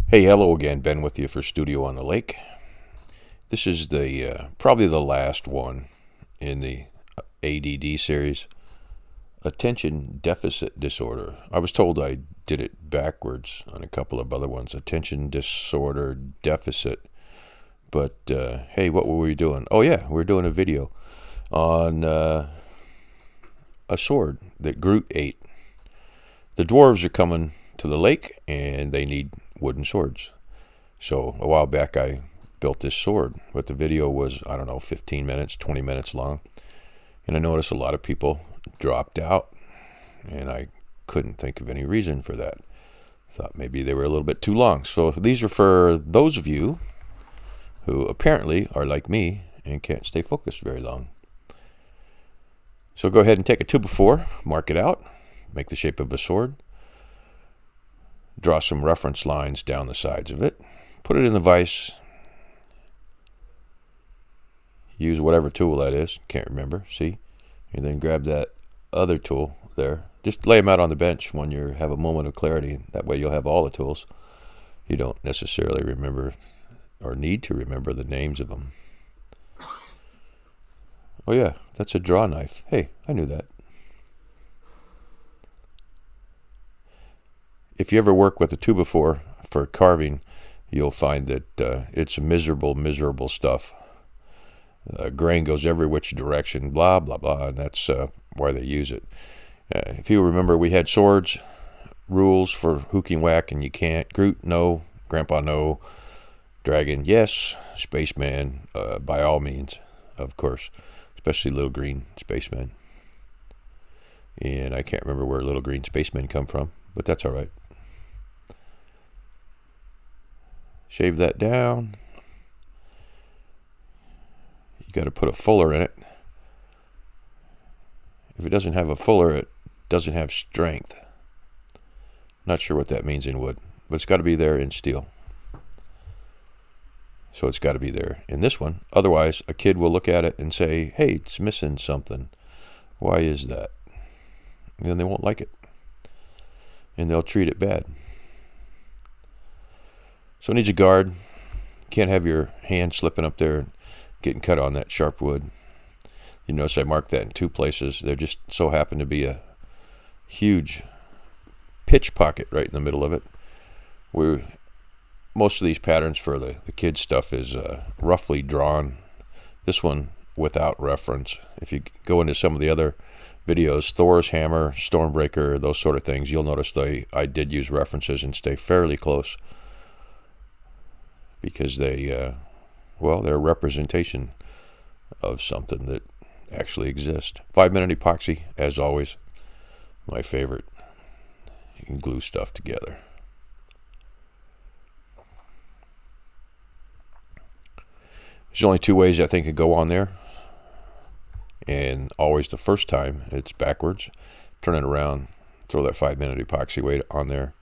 Hey, hello again. Ben with you for Studio on the Lake. This is the probably the last one in the ADD series, Attention Deficit Disorder. I was told I did it backwards on a couple of other ones, Attention Disorder Deficit. But hey, what were we doing? Oh yeah, we're doing a video on a sword that Groot ate. The dwarves are coming to the lake and they need wooden swords. So a while back I built this sword, but the video was, I don't know, 15 minutes, 20 minutes long. And I noticed a lot of people dropped out, and I couldn't think of any reason for that. Thought maybe they were a little bit too long. So these are for those of you who apparently are like me and can't stay focused very long. So go ahead and take a 2x4, mark it out, make the shape of a sword. Draw some reference lines down the sides of it. Put it in the vise. Use whatever tool that is. Can't remember. See? And then grab that other tool there. Just lay them out on the bench when you have a moment of clarity. That way you'll have all the tools. You don't necessarily remember or need to remember the names of them. Oh yeah, that's a draw knife. Hey, I knew that. If you ever work with a 2x4 for carving, you'll find that it's miserable stuff. Grain goes every which direction, blah, blah, blah, and that's why they use it. If you remember, we had swords, rules for hooking whack, and you can't. Groot, no. Grandpa, no. Dragon, yes. Spaceman, by all means, of course, especially little green spacemen. And I can't remember where little green spacemen come from, but that's all right. Shave that down. You got to put a fuller in it. If it doesn't have a fuller, it doesn't have strength. Not sure what that means in wood, but it's got to be there in steel. So it's got to be there in this one. Otherwise, a kid will look at it and say, hey, it's missing something. Why is that? And then they won't like it. And they'll treat it bad. So it needs a guard. You can't have your hand slipping up there and getting cut on that sharp wood. You notice I marked that in two places. There just so happened to be a huge pitch pocket right in the middle of it. Most of these patterns for the kids stuff is roughly drawn. This one without reference. If you go into some of the other videos, Thor's hammer, Stormbreaker, those sort of things, you'll notice I did use references and stay fairly close. Because they're a representation of something that actually exists. 5-minute epoxy, as always, my favorite. You can glue stuff together. There's only two ways I think it go on there. And always the first time, it's backwards. Turn it around, throw that 5-minute epoxy weight on there.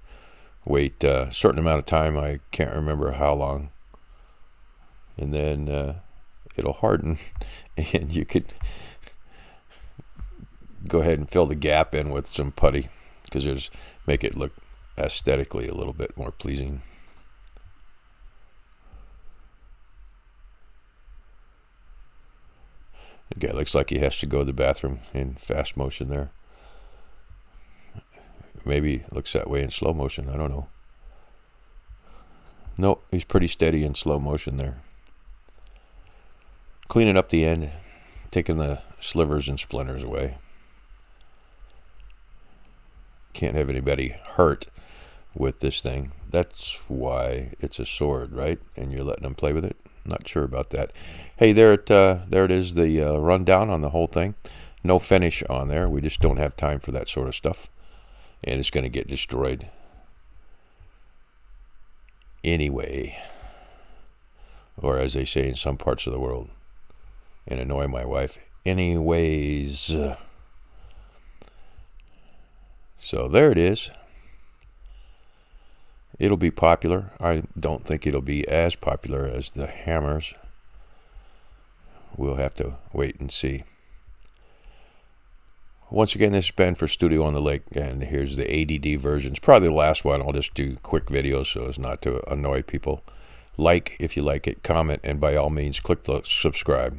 Wait a certain amount of time, I can't remember how long, and then it'll harden, and you could go ahead and fill the gap in with some putty, because make it look aesthetically a little bit more pleasing. The guy looks like he has to go to the bathroom in fast motion there. Maybe it looks that way in slow motion. I don't know. No, he's pretty steady in slow motion there. Cleaning up the end, taking the slivers and splinters away. Can't have anybody hurt with this thing. That's why it's a sword, right? And you're letting them play with it? Not sure about that. Hey, there it is, the rundown on the whole thing. No finish on there. We just don't have time for that sort of stuff. And it's going to get destroyed anyway, or as they say in some parts of the world, and annoy my wife, anyways. So there it is. It'll be popular. I don't think it'll be as popular as the hammers. We'll have to wait and see. once again, this has been for Studio on the Lake, and here's the ADD version. It's probably the last one. I'll just do quick videos so as not to annoy people. Like if you like it, comment, and by all means, click the subscribe.